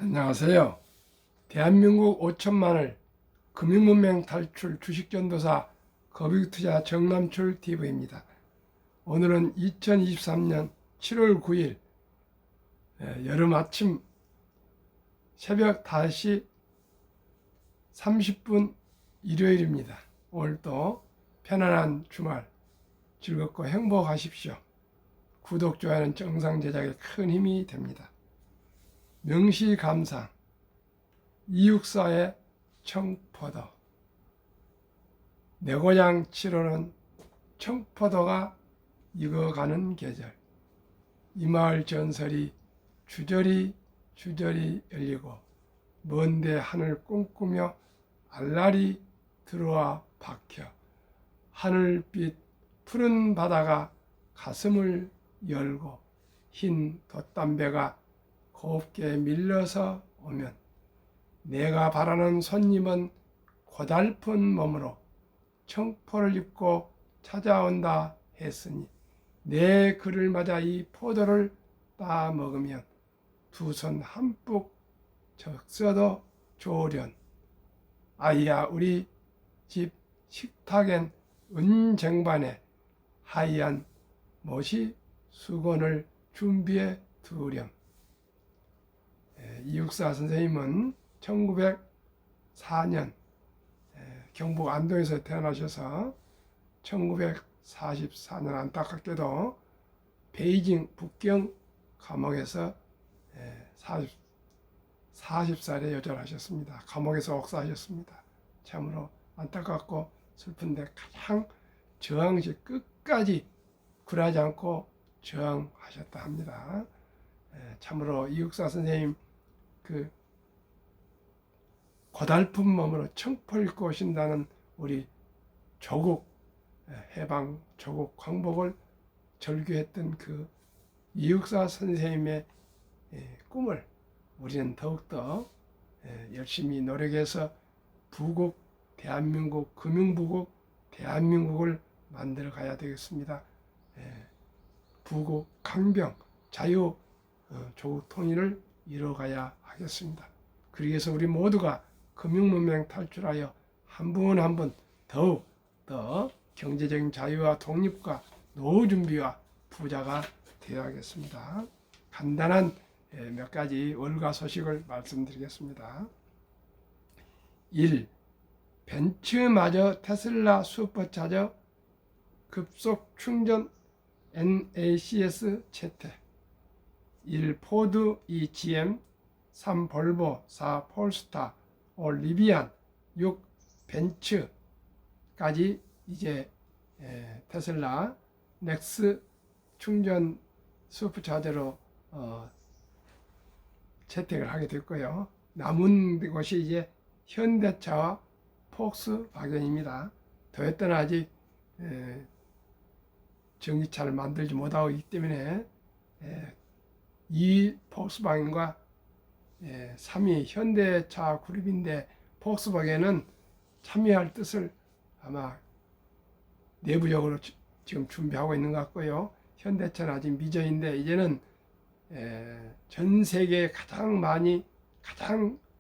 안녕하세요. 대한민국 5천만을 금융문맹 탈출 주식전도사 거북투자 정남출 TV입니다. 오늘은 2023년 7월 9일 여름 아침 새벽 5시 30분 일요일입니다. 오늘도 편안한 주말 즐겁고 행복하십시오. 구독, 좋아요는 정상 제작에 큰 힘이 됩니다. 명시감상 이육사의 청포도. 내 고향 7호는 청포도가 익어가는 계절. 이 마을 전설이 주저리 열리고 먼데 하늘 꿈꾸며 알랄이 들어와 박혀 하늘빛 푸른 바다가 가슴을 열고 흰 돛담배가 곱게 밀려서 오면 내가 바라는 손님은 고달픈 몸으로 청포를 입고 찾아온다 했으니 내 그를 맞아 이 포도를 따 먹으면 두 손 한뿍 적셔도 좋으련. 아이야, 우리 집 식탁엔 은쟁반에 하얀 못이 수건을 준비해 두렴. 이육사 선생님은 1904년 경북 안동에서 태어나셔서 1944년 안타깝게도 베이징 북경 감옥에서 40살에 요절하셨습니다. 감옥에서 옥사하셨습니다. 참으로 안타깝고 슬픈데 가장 저항시 끝까지 굴하지 않고 저항하셨다 합니다. 참으로 이육사 선생님 그 고달픈 몸으로 청포를 입고 오신다는 우리 조국 해방 조국 광복을 절규했던 그 이육사 선생님의 꿈을 우리는 더욱더 열심히 노력해서 부국 대한민국 금융부국 대한민국을 만들어 가야 되겠습니다. 부국 강병 자유 조국 통일을 이뤄가야 하겠습니다. 그러기 위해서 우리 모두가 금융문맹 탈출하여 한 분 한 분 더욱 더 경제적인 자유와 독립과 노후 준비와 부자가 되어야겠습니다. 간단한 몇 가지 월가 소식을 말씀드리겠습니다. 1. 벤츠마저 테슬라 슈퍼차저 급속 충전 NACS 채택. 1. 포드 2. GM 3. 볼보 4. 폴스타 5. 리비안 6. 벤츠까지 이제 테슬라 넥스 충전 슈퍼차저로 채택을 하게 됐고요. 남은 것이 이제 현대차와 폭스바겐입니다. 도요타는 아직 전기차를 만들지 못하고 있기 때문에 이 폭스바겐과 3위 현대차 그룹인데 폭스바겐은 참여할 뜻을 아마 내부적으로 지금 준비하고 있는 것 같고요. 현대차는 아직 미정인데 이제는 전 세계에 가장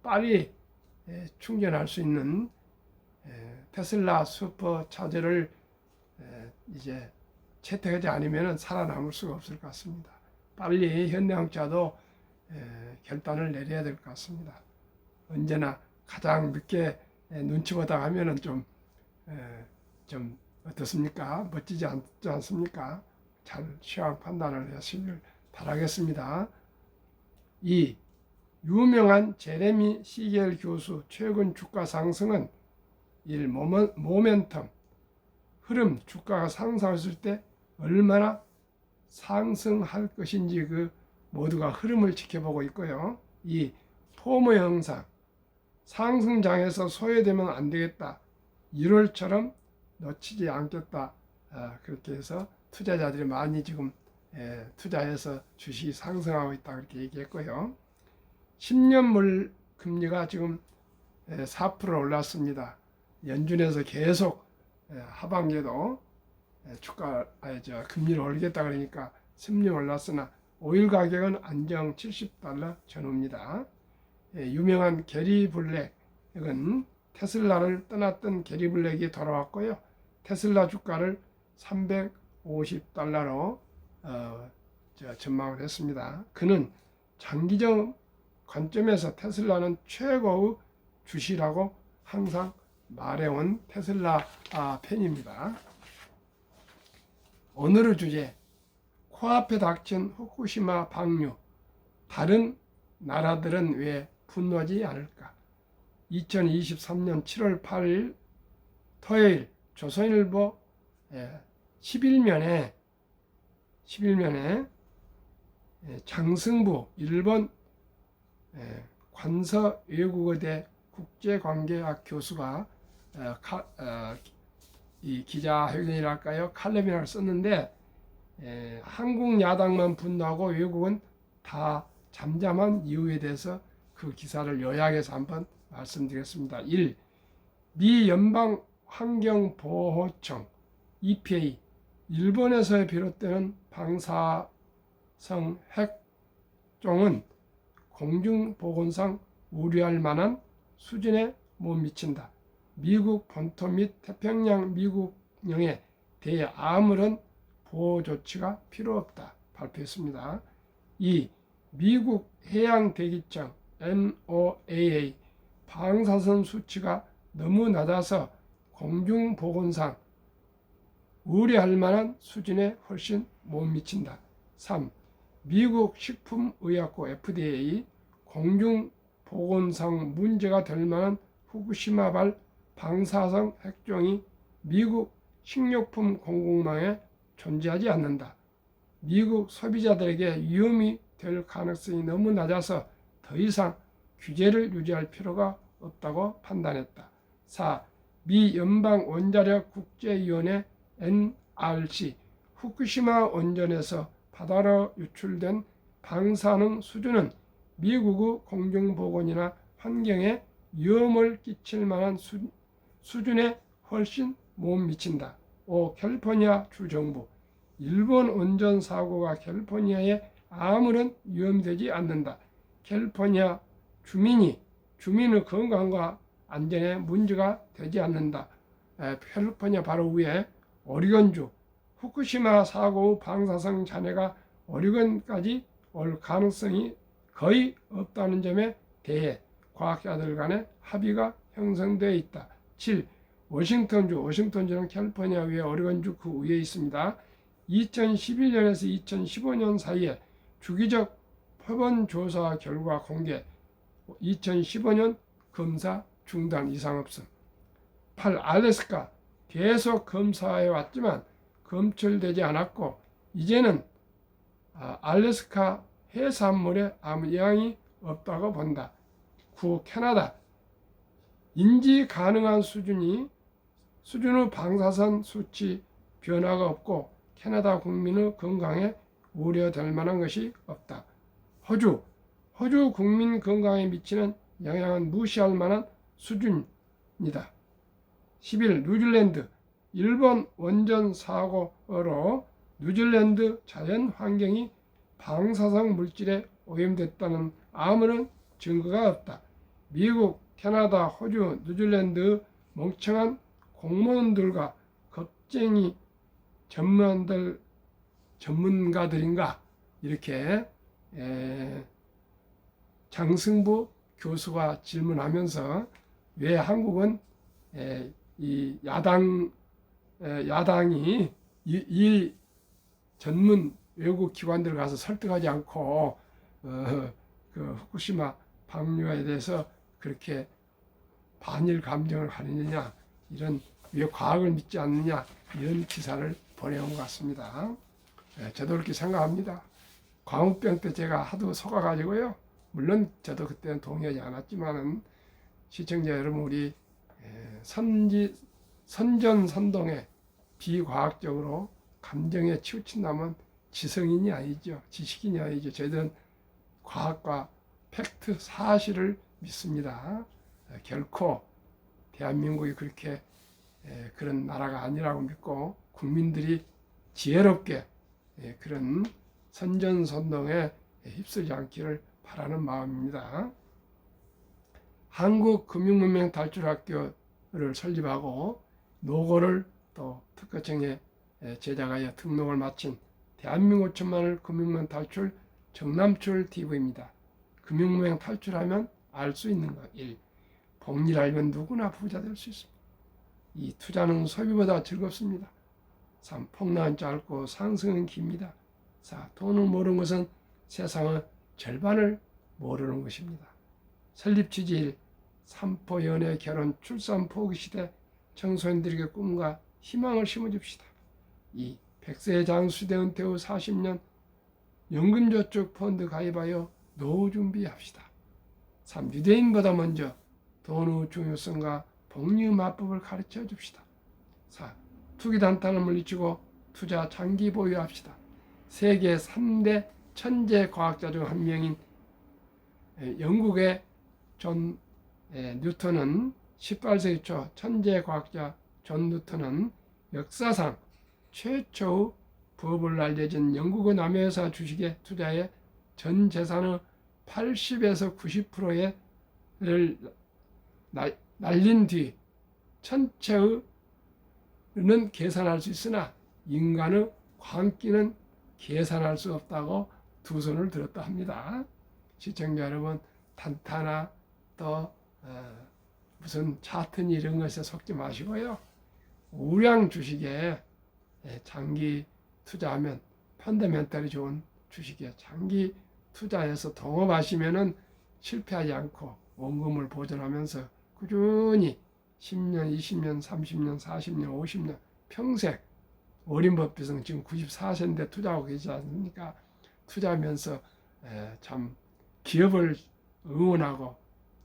빨리 충전할 수 있는 테슬라 슈퍼차저를 이제 채택하지 않으면 살아남을 수가 없을 것 같습니다. 빨리 현대자동차도 결단을 내려야 될 것 같습니다. 언제나 가장 늦게 눈치 보다 하면은 좀 어떻습니까? 멋지지 않지 않습니까? 잘 시황 판단을 하시길 바라겠습니다. 2. 유명한 제레미 시겔 교수 최근 주가 상승은 1. 모멘텀 흐름, 주가가 상승했을 때 얼마나 상승할 것인지 그 모두가 흐름을 지켜보고 있고요. 2. 포모 현상 상승장에서 소외되면 안 되겠다. 1월처럼 놓치지 않겠다. 그렇게 해서 투자자들이 많이 지금 투자해서 주식이 상승하고 있다 그렇게 얘기했고요. 10년물 금리가 지금 4% 올랐습니다. 연준에서 계속 하반기에도 금리를 올리겠다 그러니까 10년 올랐으나 오일 가격은 안정 $70 전후입니다. 유명한 게리 블랙은 테슬라를 떠났던 게리 블랙이 돌아왔고요. 테슬라 주가를 $350로 전망을 했습니다. 그는 장기적 관점에서 테슬라는 최고의 주시라고 항상 말해온 테슬라 팬입니다. 오늘의 주제, 코앞에 닥친 후쿠시마 방류, 다른 나라들은 왜 분노하지 않을까? 2023년 7월 8일 토요일 조선일보 11면에 장승부 일본 관서 외국어대 국제관계학 교수가 이 기자회견이랄까요? 칼럼을 썼는데 한국 야당만 분노하고 외국은 다 잠잠한 이유에 대해서 그 기사를 요약해서 한번 말씀드리겠습니다. 1. 미 연방환경보호청 EPA 일본에서 비롯되는 방사성 핵종은 공중보건상 우려할 만한 수준에 못 미친다. 미국 본토 및 태평양 미국령에 대해 아무런 보호 조치가 필요 없다. 발표했습니다. 2. 미국 해양대기청 NOAA 방사선 수치가 너무 낮아서 공중보건상 우려할 만한 수준에 훨씬 못 미친다. 3. 미국 식품의약국 FDA 공중보건상 문제가 될 만한 후쿠시마발 방사성 핵종이 미국 식료품 공급망에 존재하지 않는다. 미국 소비자들에게 위험이 될 가능성이 너무 낮아서 더 이상 규제를 유지할 필요가 없다고 판단했다. 4. 미 연방원자력국제위원회 NRC 후쿠시마 원전에서 바다로 유출된 방사능 수준은 미국의 공중보건이나 환경에 위험을 끼칠 만한 수준에 훨씬 못 미친다. 5. 캘리포니아 주정부 일본 원전 사고가 캘리포니아에 아무런 위험이 되지 않는다. 캘리포니아 주민의 건강과 안전에 문제가 되지 않는다. 캘리포니아 바로 위에 오리건주 후쿠시마 사고 방사성 잔해가 오리건까지 올 가능성이 거의 없다는 점에 대해 과학자들 간의 합의가 형성되어 있다. 7. 워싱턴주는 캘리포니아 위에 오리건주 그 위에 있습니다. 2011년에서 2015년 사이에 주기적 표본 조사 결과 공개 2015년 검사 중단 이상 없음. 8. 알래스카 계속 검사해 왔지만 검출되지 않았고 이제는 알래스카 해산물에 아무 영향이 없다고 본다. 9. 캐나다 인지 가능한 수준의 방사선 수치 변화가 없고 캐나다 국민의 건강에 우려될 만한 것이 없다. 호주 국민 건강에 미치는 영향은 무시할 만한 수준이다. 11. 뉴질랜드 일본 원전 사고로 뉴질랜드 자연 환경이 방사성 물질에 오염됐다는 아무런 증거가 없다. 미국, 캐나다, 호주, 뉴질랜드 멍청한 공무원들과 겁쟁이 전문가들인가 이렇게 장승부 교수가 질문하면서 왜 한국은 이 야당이 이 전문 외국 기관들 가서 설득하지 않고 그 후쿠시마 방류에 대해서 그렇게 반일 감정을 가리느냐, 이런 왜 과학을 믿지 않느냐, 이런 기사를 보내온 것 같습니다. 저도 그렇게 생각합니다. 광우병 때 제가 하도 속아가지고요. 물론 저도 그때는 동의하지 않았지만은 시청자 여러분, 우리 선전선동에 비과학적으로 감정에 치우친다면 지성인이 아니죠. 지식인이 아니죠. 저희들은 과학과 팩트, 사실을 믿습니다. 결코 대한민국이 그렇게 그런 나라가 아니라고 믿고 국민들이 지혜롭게 그런 선전선동에 휩쓸지 않기를 바라는 마음입니다. 한국금융문명 탈출학교를 설립하고 노고를 또 특허청에 제작하여 등록을 마친 대한민국 천만을 금융문명 탈출 정남출 TV입니다. 금융문명 탈출하면 알 수 있는 것. 1. 복리를 알면 누구나 부자 될 수 있습니다. 2. 투자는 소비보다 즐겁습니다. 3. 폭락은 짧고 상승은 깁니다. 4. 돈을 모르는 것은 세상의 절반을 모르는 것입니다. 설립 취지 1. 산포, 연애, 결혼, 출산, 포기 시대 청소년들에게 꿈과 희망을 심어줍시다. 2. 100세 장수대 은퇴 후 40년 연금저축 펀드 가입하여 노후 준비합시다. 3. 유대인보다 먼저 돈의 중요성과 복리의 마법을 가르쳐 줍시다. 4. 투기 단타를 물리치고 투자 장기 보유합시다. 세계 3대 천재 과학자 중 한 명인 영국의 존 뉴턴은 18세기 초 천재 과학자 존 뉴턴은 역사상 최초의 부업을 알려진 영국의 남해회사 주식에 투자해 전 재산의 80에서 90%를 날린 뒤 천체의는 계산할 수 있으나 인간의 광기는 계산할 수 없다고 두 손을 들었다 합니다. 시청자 여러분, 단타나 또 무슨 차트니 이런 것에 속지 마시고요. 우량 주식에 장기 투자하면 펀더멘털이 좋은 주식에 장기 투자해서 동업하시면은 실패하지 않고 원금을 보존하면서 꾸준히 10년, 20년, 30년, 40년, 50년 평생 어린 법비성 지금 94세인데 투자하고 계시지 않습니까? 투자하면서 참 기업을 응원하고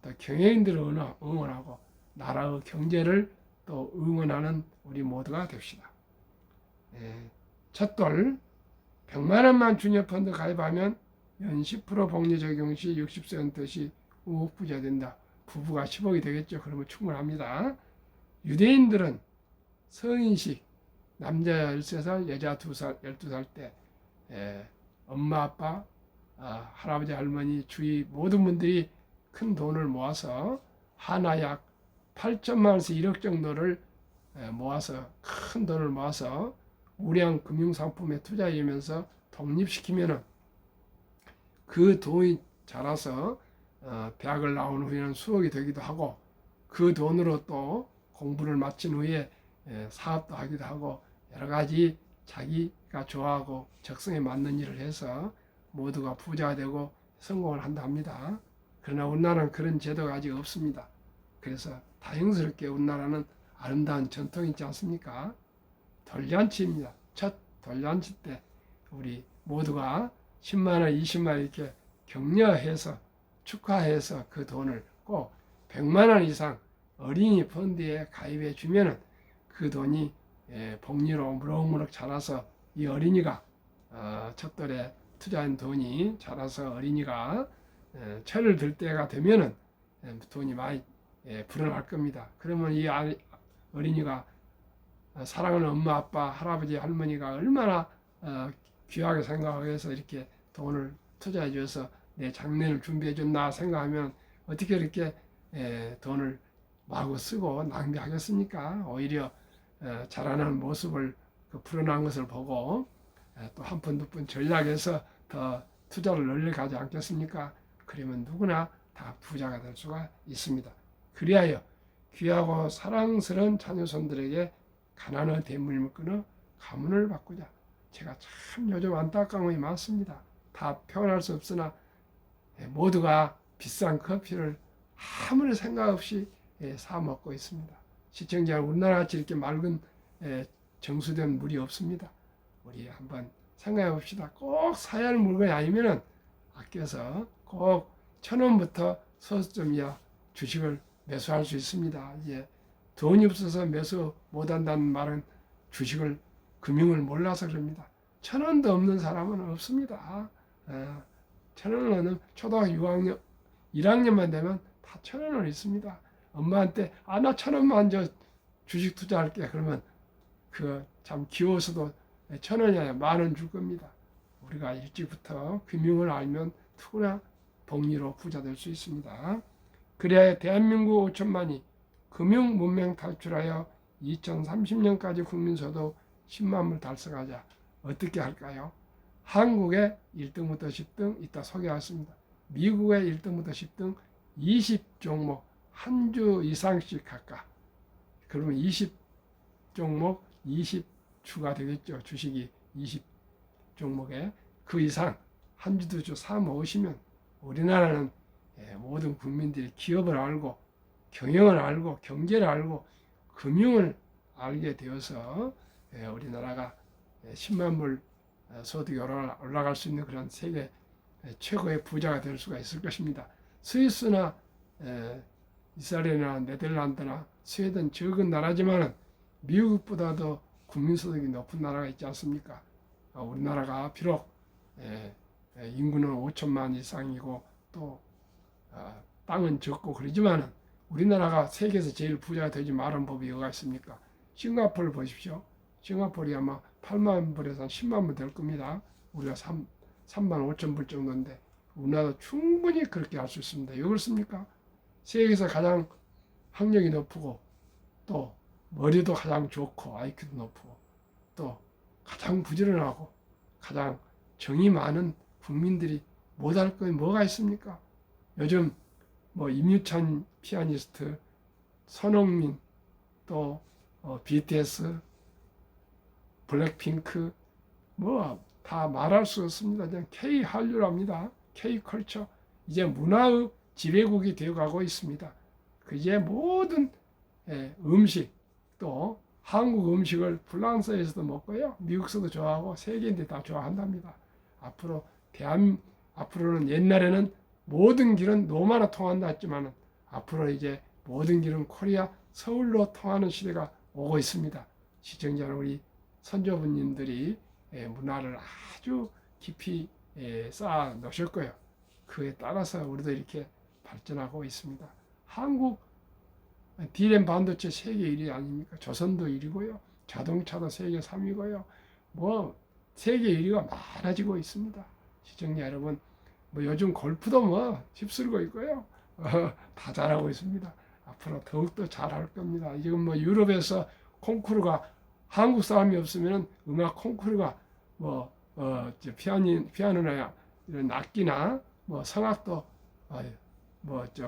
또 경영인들을 응원하고 나라의 경제를 또 응원하는 우리 모두가 됩시다. 첫돌 100만 원만 주녀펀드 가입하면 연 10% 복리 적용 시 60세 은퇴 시 우억 부자 된다. 부부가 10억이 되겠죠. 그러면 충분합니다. 유대인들은 성인식 남자 13살, 여자 2살, 12살 때 엄마, 아빠, 할아버지, 할머니, 주위 모든 분들이 큰 돈을 모아서 하나 약 8천만 원에서 1억 정도를 모아서 큰 돈을 모아서 우량 금융상품에 투자하면서 독립시키면은 그 돈이 자라서 대학을 나온 후에는 수억이 되기도 하고 그 돈으로 또 공부를 마친 후에 사업도 하기도 하고 여러 가지 자기가 좋아하고 적성에 맞는 일을 해서 모두가 부자가 되고 성공을 한다 합니다. 그러나 우리나라는 그런 제도가 아직 없습니다. 그래서 다행스럽게 우리나라는 아름다운 전통이 있지 않습니까? 돌잔치입니다. 첫 돌잔치 때 우리 모두가 10만 원, 20만 원 이렇게 격려해서 축하해서 그 돈을 꼭 100만 원 이상 어린이 펀드에 가입해 주면은 그 돈이 복리로 무럭무럭 자라서 이 어린이가 첫돌에 투자한 돈이 자라서 어린이가 철을 들 때가 되면은 돈이 많이 불어날 겁니다. 그러면 이 어린이가 사랑하는 엄마, 아빠, 할아버지, 할머니가 얼마나 귀하게 생각해서 이렇게 돈을 투자해 줘서 내 장래를 준비해 줬나 생각하면 어떻게 이렇게 돈을 마구 쓰고 낭비하겠습니까? 오히려 자라나는 모습을 불어난 것을 보고 또 한 푼, 두 푼 전략해서 더 투자를 널리 가지 않겠습니까? 그러면 누구나 다 부자가 될 수가 있습니다. 그리하여 귀하고 사랑스러운 자녀손들에게 가난의 대물림을 끊어 가문을 바꾸자. 제가 참 요즘 안타까움이 많습니다. 다 표현할 수 없으나 모두가 비싼 커피를 아무리 생각 없이 사 먹고 있습니다. 시청자, 우리나라같이 이렇게 맑은 정수된 물이 없습니다. 우리 한번 생각해 봅시다. 꼭 사야 할 물건이 아니면 아껴서 꼭 1,000원부터 서점이야 주식을 매수할 수 있습니다. 이제 돈이 없어서 매수 못한다는 말은 주식을 금융을 몰라서 그럽니다. 1,000원도 없는 사람은 없습니다. 1,000원은 초등학교 6학년, 1학년만 되면 다 1,000원은 있습니다. 엄마한테 나 1,000원만 저 주식 투자할게. 그러면 그 참 귀여워서도 1,000원이 아니라 10,000원 줄 겁니다. 우리가 일찍부터 금융을 알면 누구나 복리로 부자 될 수 있습니다. 그래야 대한민국 5천만이 금융 문명 탈출하여 2030년까지 국민소득 10만 불 달성하자. 어떻게 할까요? 한국의 1등부터 10등 이따 소개하겠습니다. 미국의 1등부터 10등 20종목 한 주 이상씩 각각. 그러면 20종목 20주가 되겠죠. 주식이 20종목에 그 이상 한 주 두 주 사 모으시면 우리나라는 모든 국민들이 기업을 알고 경영을 알고 경제를 알고 금융을 알게 되어서 우리나라가 10만 불 소득이 올라갈 수 있는 그런 세계 최고의 부자가 될 수가 있을 것입니다. 스위스나 이스라엘이나 네덜란드나 스웨덴 적은 나라지만 미국보다도 국민소득이 높은 나라가 있지 않습니까? 우리나라가 비록 인구는 5천만 이상이고 또 땅은 적고 그러지만 우리나라가 세계에서 제일 부자가 되지 말은 법이 어디가 있습니까? 싱가포르 보십시오. 싱가포르이 아마 8만 불에서 한 10만 불 될 겁니다. 우리가 3만 5천 불 정도인데 우리나라도 충분히 그렇게 할 수 있습니다. 왜 그렇습니까? 세계에서 가장 학력이 높고 또 머리도 가장 좋고 IQ도 높고 또 가장 부지런하고 가장 정이 많은 국민들이 못할 거 뭐가 있습니까? 요즘 뭐 임유찬 피아니스트, 손흥민, 또 BTS, 블랙핑크 뭐 다 말할 수 없습니다. 그냥 K 한류랍니다. K 컬처 이제 문화의 지배국이 되어가고 있습니다. 이제 모든 음식 또 한국 음식을 프랑스에서도 먹고요, 미국에서도 좋아하고 세계인들이 다 좋아한답니다. 앞으로는 옛날에는 모든 길은 로마로 통한다 했지만 앞으로 이제 모든 길은 코리아 서울로 통하는 시대가 오고 있습니다. 시청자 우리 선조부님들이 문화를 아주 깊이 쌓아 놓으셨고요. 그에 따라서 우리도 이렇게 발전하고 있습니다. 한국 D램 반도체 세계 1위 아닙니까? 조선도 1위고요. 자동차도 세계 3위고요. 뭐 세계 1위가 많아지고 있습니다. 시청자 여러분, 뭐 요즘 골프도 뭐 휩쓸고 있고요. 다 잘하고 있습니다. 앞으로 더욱더 잘할 겁니다. 지금 뭐 유럽에서 콩쿠르가 한국 사람이 없으면 음악 콩쿠르가 뭐 피아노나 이런 악기나 뭐 성악도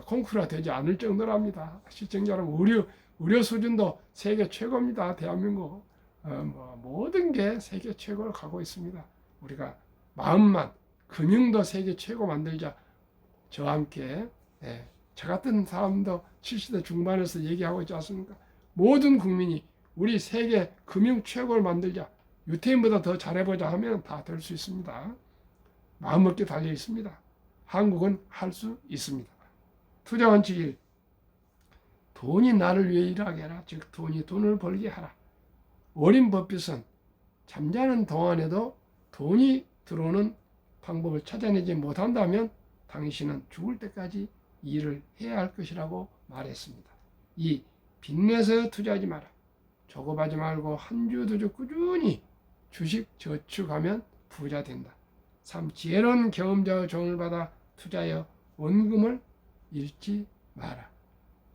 콩쿠르가 되지 않을 정도랍니다. 시청자 여러분, 의료 수준도 세계 최고입니다. 대한민국 뭐 모든 게 세계 최고로 가고 있습니다. 우리가 마음만 금융도 세계 최고 만들자. 저와 함께 저 같은 사람도 70대 중반에서 얘기하고 있지 않습니까? 모든 국민이 우리 세계 금융 최고를 만들자. 유태인보다 더 잘해보자 하면 다 될 수 있습니다. 마음먹기 달려 있습니다. 한국은 할 수 있습니다. 투자 원칙 1. 돈이 나를 위해 일하게 하라. 즉 돈이 돈을 벌게 하라. 워린 버핏은 잠자는 동안에도 돈이 들어오는 방법을 찾아내지 못한다면 당신은 죽을 때까지 일을 해야 할 것이라고 말했습니다. 2. 빚내서 투자하지 마라. 조급하지 말고 한 주 두 주 꾸준히 주식 저축하면 부자 된다. 3. 지혜로운 경험자의 조언을 받아 투자하여 원금을 잃지 마라.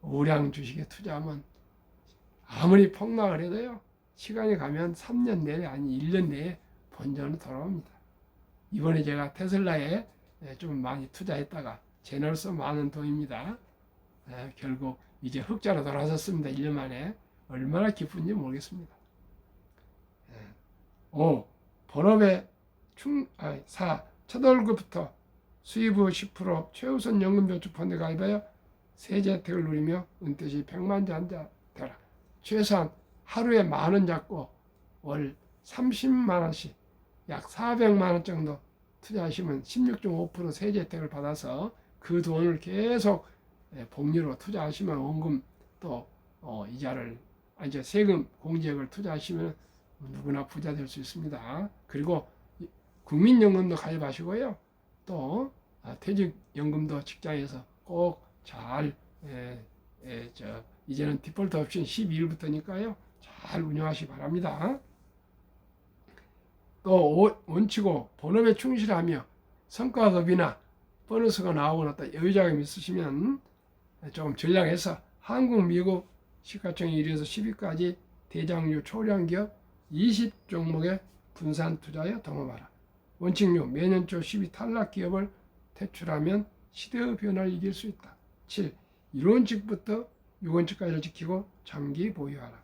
우량 주식에 투자하면 아무리 폭락을 해도요, 시간이 가면 3년 내에 아니 1년 내에 본전으로 돌아옵니다. 이번에 제가 테슬라에 좀 많이 투자했다가 제너스 많은 돈입니다. 결국 이제 흑자로 돌아섰습니다. 1년 만에. 얼마나 기쁜지 모르겠습니다. 5. 본업의 4. 첫 월급부터 수입 후 10% 최우선 연금저축펀드 가입하여 세제 혜택을 누리며 은퇴 시 100만 잔자 되라. 최소한 하루에 10,000원 잡고 월 30만 원씩 약 400만 원 정도 투자하시면 16.5% 세제 혜택을 받아서 그 돈을 계속 복리로 투자하시면 원금 또 이자를 이제 세금 공제액을 투자하시면 누구나 부자 될 수 있습니다. 그리고 국민연금도 가입하시고요. 또 퇴직연금도 직장에서 꼭 잘 이제는 디폴트 옵션 12일부터니까요. 잘 운영하시기 바랍니다. 또 원칙5. 본업에 충실하며 성과급이나 보너스가 나오거나 또 여유자금이 있으시면 조금 전략해서 한국, 미국 시가총액 1위에서 10위까지 대장류 초량기업 20종목에 분산 투자에 동업하라. 원칙 6. 매년 초 10위 탈락 기업을 퇴출하면 시대의 변화를 이길 수 있다. 7. 1원칙부터 6원칙까지를 지키고 장기 보유하라.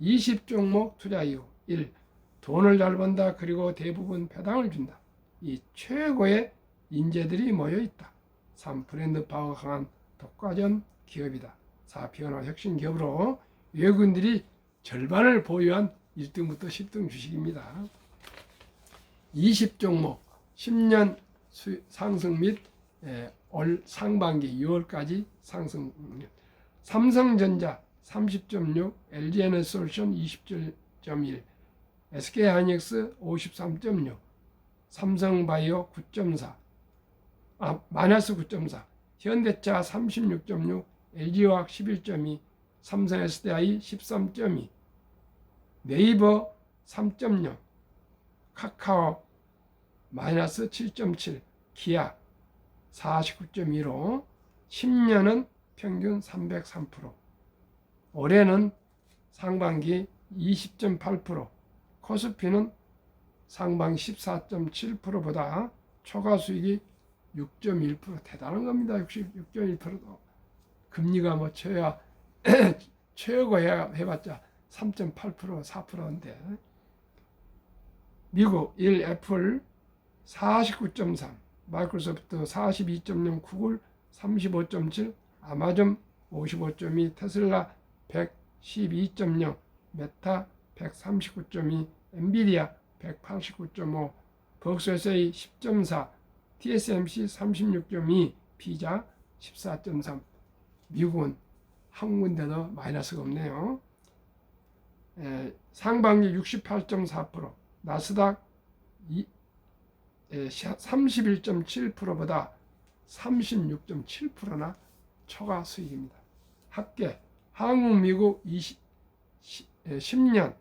20종목 투자 이유. 1. 돈을 잘 번다. 그리고 대부분 배당을 준다. 2. 최고의 인재들이 모여있다. 3. 브랜드 파워가 강한 독과점 기업이다. 4. 변화 혁신 기업으로 외국인들이 절반을 보유한 1등부터 10등 주식입니다. 20종목 10년 상승 및 올 상반기 6월까지 상승. 삼성전자 30.6, LG에너지솔루션 20.1, SK하이닉스 53.6, 삼성바이오 9.4, 마이너스 9.4, 현대차 36.6, LG화학 11.2, 삼성 SDI 13.2, 네이버 3.0, 카카오 마이너스 7.7, 기아 49.15, 10년은 평균 303%, 올해는 상반기 20.8%, 코스피는 상반기 14.7%보다 초과 수익이 6.1%, 대단한 겁니다. 6.1%도 금리가 뭐 최고 해봤자 3.8%, 4%인데 미국 1 애플 49.3, 마이크로소프트 42.0, 구글 35.7, 아마존 55.2, 테슬라 112.0, 메타 139.2, 엔비디아 189.5, 벅스SA 10.4, TSMC 36.2, 피자 14.3. 미국은 한 군데도 마이너스가 없네요. 상반기 68.4%, 나스닥 31.7%보다 36.7%나 초과 수익입니다. 합계 한국, 미국 10년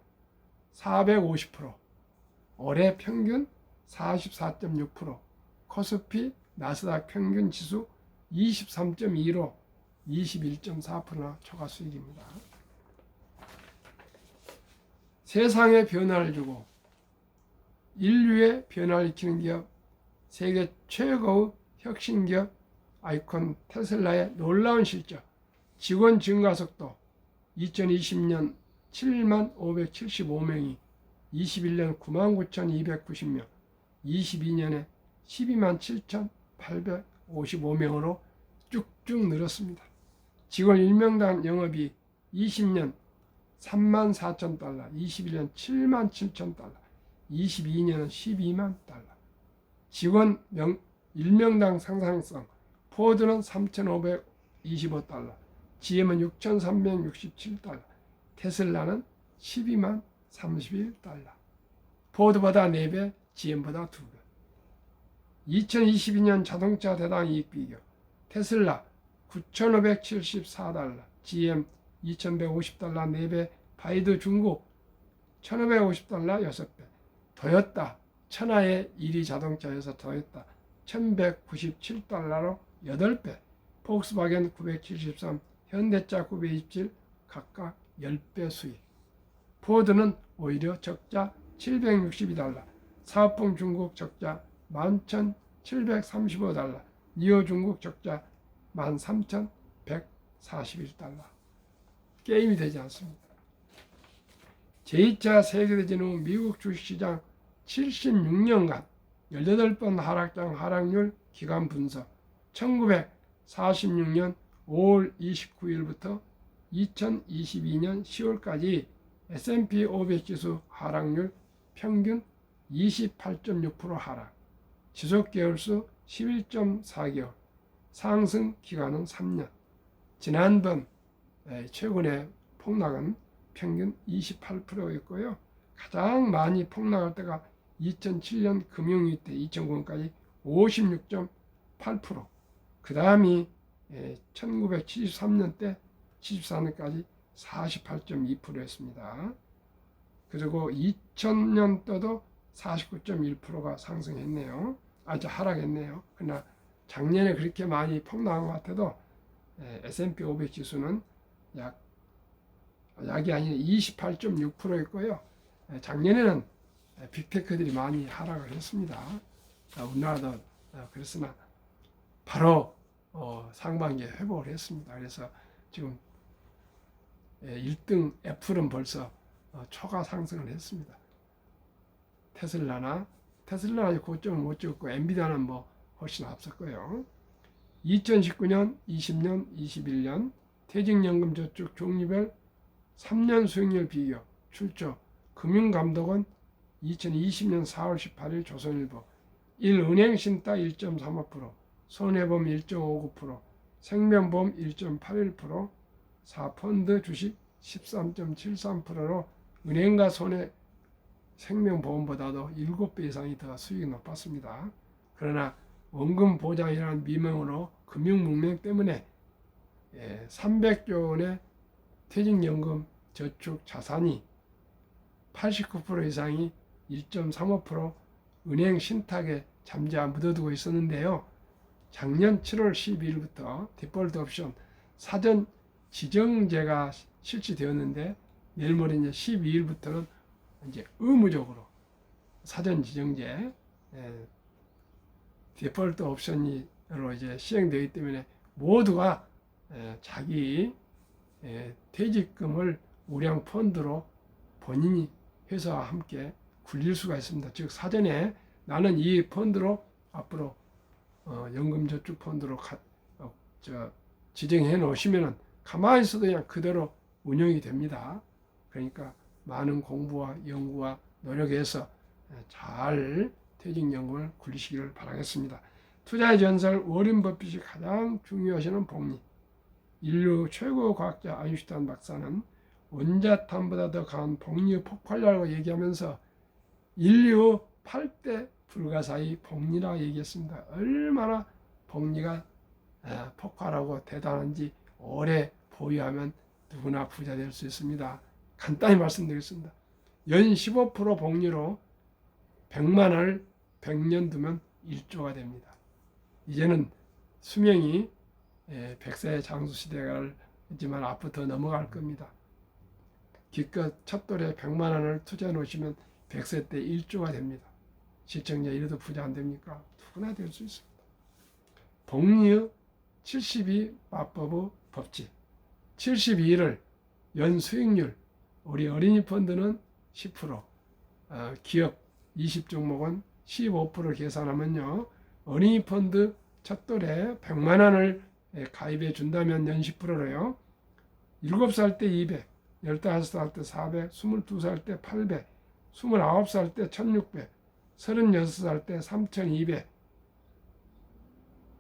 450%, 올해 평균 44.6%, 코스피 나스닥 평균 지수 23.2로 21.4%나 초과 수익입니다. 세상에 변화를 주고 인류의 변화를 일으키는 기업, 세계 최고의 혁신 기업 아이콘 테슬라의 놀라운 실적, 직원 증가 속도 2020년 7만 575명이 21년 99,290명, 22년에 12만 7,855명으로 쭉쭉 늘었습니다. 직원 1명당 영업이 20년 3만 4천 달러, 21년 7만 7천 달러, 22년은 12만 달러. 직원 1명당 상상성, 포드는 3,525달러, GM은 6,367달러, 테슬라는 12만 31달러. 포드보다 4배, GM보다 2배. 2022년 자동차 대당 이익 비교, 테슬라 9,574달러, GM 2,150달러 4배, 바이두 중국 1,550달러 6배, 도요타 천하의 1위 자동차에서 도요타 1,197달러로 8배, 폭스바겐 973, 현대차 927, 각각 10배 수익. 포드는 오히려 적자 762달러, 사업봉 중국 적자 11,735달러, 니오 중국 적자 13,141달러. 게임이 되지 않습니다. 제2차 세계대전 후 미국 주식시장 76년간 18번 하락장 하락률 기간 분석, 1946년 5월 29일부터 2022년 10월까지 S&P 500 지수 하락률 평균 28.6% 하락, 지속 개월수 11.4개월, 상승 기간은 3년. 지난번 최근에 폭락은 평균 28%였고요. 가장 많이 폭락할 때가 2007년 금융위기 때 2009년까지 56.8%, 그 다음이 1973년 때 74년까지 48.2%였습니다. 그리고 2000년도도 49.1%가 상승했네요. 하락했네요. 그러나 작년에 그렇게 많이 폭락한 것 같아도 S&P 500 지수는 약이 아닌 28.6%였고요. 작년에는 빅테크들이 많이 하락을 했습니다. 우리나라도 그랬으나 바로 상반기에 회복을 했습니다. 그래서 지금 1등 애플은 벌써 초과 상승을 했습니다. 테슬라는 고점을 못 찍었고 엔비디아는 뭐 훨씬 앞섰고요. 2019년, 20년, 21년 퇴직연금 저축 종류별 3년 수익률 비교 출처 금융감독원 2020년 4월 18일 조선일보 1은행 신탁 1.35%, 손해보험 1.59%, 생명보험 1.81%, 4펀드 주식 13.73%로 은행과 생명보험보다도 7배 이상이 더 수익이 높았습니다. 그러나 원금 보장이라는 미명으로 금융문명 때문에 300조 원의 퇴직연금 저축 자산이 89% 이상이 1.35% 은행 신탁에 잠재워 묻어두고 있었는데요. 작년 7월 12일부터 디폴트 옵션 사전 지정제가 실시되었는데 내일 모레 이제 12일부터는 이제 의무적으로 사전 지정제 디폴트 옵션으로 이제 시행되기 때문에 모두가 자기 퇴직금을 우량 펀드로 본인이 회사와 함께 굴릴 수가 있습니다. 즉 사전에 나는 이 펀드로 앞으로 연금저축 펀드로 지정해 놓으시면은 가만히 있어도 그냥 그대로 운영이 됩니다. 그러니까 많은 공부와 연구와 노력해서 잘 퇴직연금을 굴리시기를 바라겠습니다. 투자의 전설 워렌 버핏이 가장 중요하시는 복리. 인류 최고 과학자 아인슈타인 박사는 원자탄보다 더 강한 복리의 폭발이라고 얘기하면서 인류 8대 불가사의 복리라고 얘기했습니다. 얼마나 복리가 폭발하고 대단한지 오래 보유하면 누구나 부자 될 수 있습니다. 간단히 말씀드리겠습니다. 연 15% 복리로 100만 원을 100년 두면 1조가 됩니다. 이제는 수명이 100세의 장수시대가 있지만 앞으로 더 넘어갈 겁니다. 기껏 첫돌에 100만 원을 투자해 놓으시면 100세 때 1조가 됩니다. 시청자 이래도 부자 안 됩니까? 누구나 될 수 있습니다. 복리의 72 맞법의 법칙 72를 연 수익률 우리 어린이 펀드는 10%, 기업 20종목은 15% 계산하면요. 어린이 펀드 첫돌에 100만 원을 가입해 준다면 연 10%로요. 7살 때 200, 15살 때 400, 22살 때 800, 29살 때 1600, 36살 때 3200,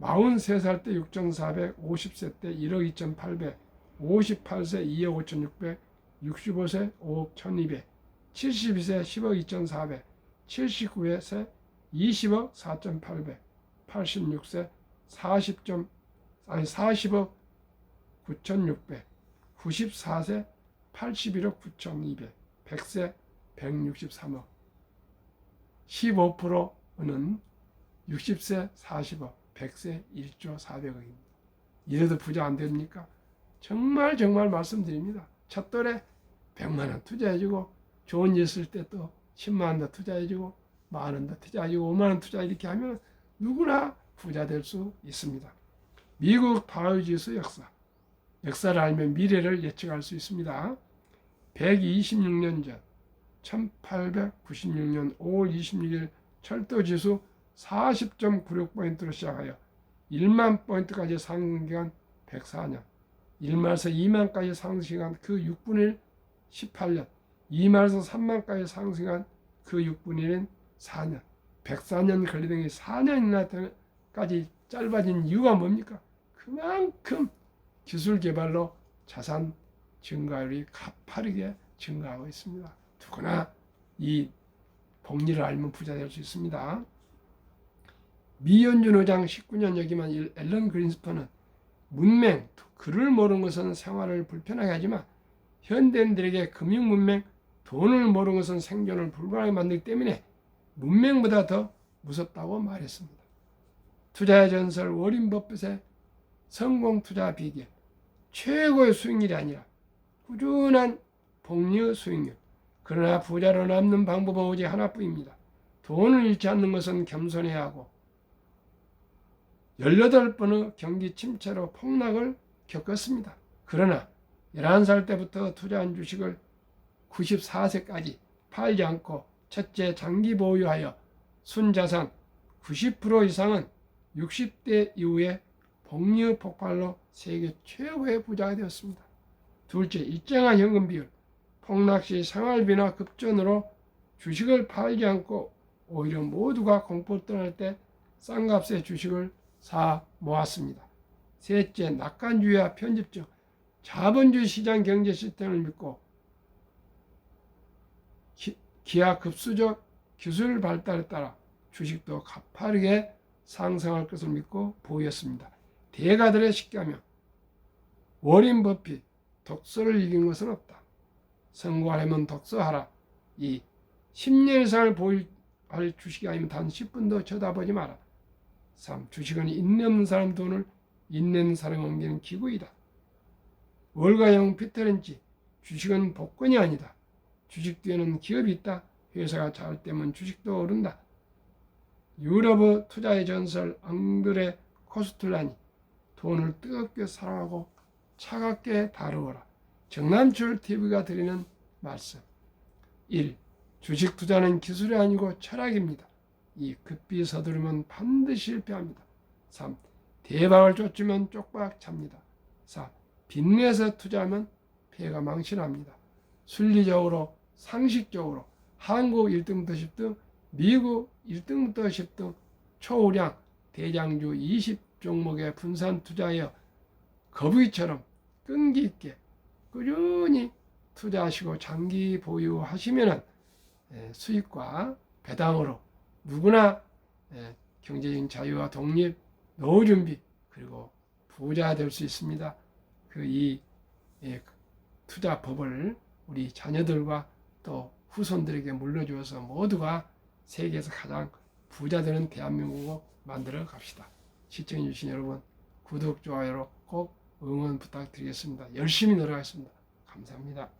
43살 때 6400, 50세 때 1억 2800, 58세 2억 5600, 65세 5억 1200, 72세 10억 2400, 79세 20억 4800, 86세 40억 9600, 94세 81억 9200, 100세 163억, 15%는 60세 40억, 100세 1조 400억입니다. 이래도 부자 안 됩니까? 정말 말씀드립니다. 첫돌에 100만 원 투자해주고 좋은 일 쓸 때 또 10만 원 더 투자해주고 만 원 더 투자해주고 5만 원 투자 이렇게 하면 누구나 부자 될 수 있습니다. 미국 다우지수 역사를 알면 미래를 예측할 수 있습니다. 126년 전 1896년 5월 26일 철도지수 40.96포인트로 시작하여 1만 포인트까지 상승기간 104년, 1만에서 2만까지 상승기간 그 6분의 1 18년, 2만에서 3만까지 상승한 그 6분의 1인 4년, 104년 걸리던 게 4년이나까지 짧아진 이유가 뭡니까? 그만큼 기술 개발로 자산 증가율이 가파르게 증가하고 있습니다. 누구나 이 복리를 알면 부자 될 수 있습니다. 미연준 의장 19년 역임한 앨런 그린스펀은 문맹, 글을 모르는 것은 생활을 불편하게 하지만 현대인들에게 금융 문맹, 돈을 모르는 것은 생존을 불가능하게 만들기 때문에 문맹보다 더 무섭다고 말했습니다. 투자의 전설 워렌 버핏의 성공 투자 비결, 최고의 수익률이 아니라 꾸준한 복리 수익률. 그러나 부자로 남는 방법은 오직 하나뿐입니다. 돈을 잃지 않는 것은 겸손해야 하고 18번의 경기 침체로 폭락을 겪었습니다. 그러나 11살 때부터 투자한 주식을 94세까지 팔지 않고 첫째 장기 보유하여 순자산 90% 이상은 60대 이후에 복리 폭발로 세계 최고의 부자가 되었습니다. 둘째, 일정한 현금 비율. 폭락 시 생활비나 급전으로 주식을 팔지 않고 오히려 모두가 공포를 떠날 때 싼 값의 주식을 사 모았습니다. 셋째, 낙관주의와 편집적 자본주의 시장 경제 시스템을 믿고 기하급수적 기술 발달에 따라 주식도 가파르게 상승할 것을 믿고 보였습니다. 대가들의 식가명, 워린 버핏, 독서를 이긴 것은 없다. 성공하려면 독서하라. 이 10년 이상을 보유할 주식이 아니면 단 10분도 쳐다보지 마라. 3. 주식은 인내 없는 사람 돈을 있는 사람에 옮기는 기구이다. 월가형 피터 린치, 주식은 복권이 아니다. 주식 뒤에는 기업이 있다. 회사가 잘 되면 주식도 오른다. 유럽의 투자의 전설 앙드레 코스툴라니, 돈을 뜨겁게 사랑하고 차갑게 다루어라. 정남출 TV가 드리는 말씀. 1. 주식 투자는 기술이 아니고 철학입니다. 2. 급히 서두르면 반드시 실패합니다. 3. 대박을 쫓으면 쪽박 찹니다. 4. 빚내서 투자하면 폐가 망신합니다. 순리적으로 상식적으로 한국 1등부터 10등, 미국 1등부터 10등 초우량 대장주 20종목에 분산 투자하여 거북이처럼 끈기 있게 꾸준히 투자하시고 장기 보유하시면 수익과 배당으로 누구나 경제적인 자유와 독립, 노후 준비 그리고 부자 될 수 있습니다. 이 투자법을 우리 자녀들과 또 후손들에게 물려주어서 모두가 세계에서 가장 부자 되는 대한민국으로 만들어 갑시다. 시청해 주신 여러분 구독, 좋아요로 꼭 응원 부탁드리겠습니다. 열심히 노력하겠습니다. 감사합니다.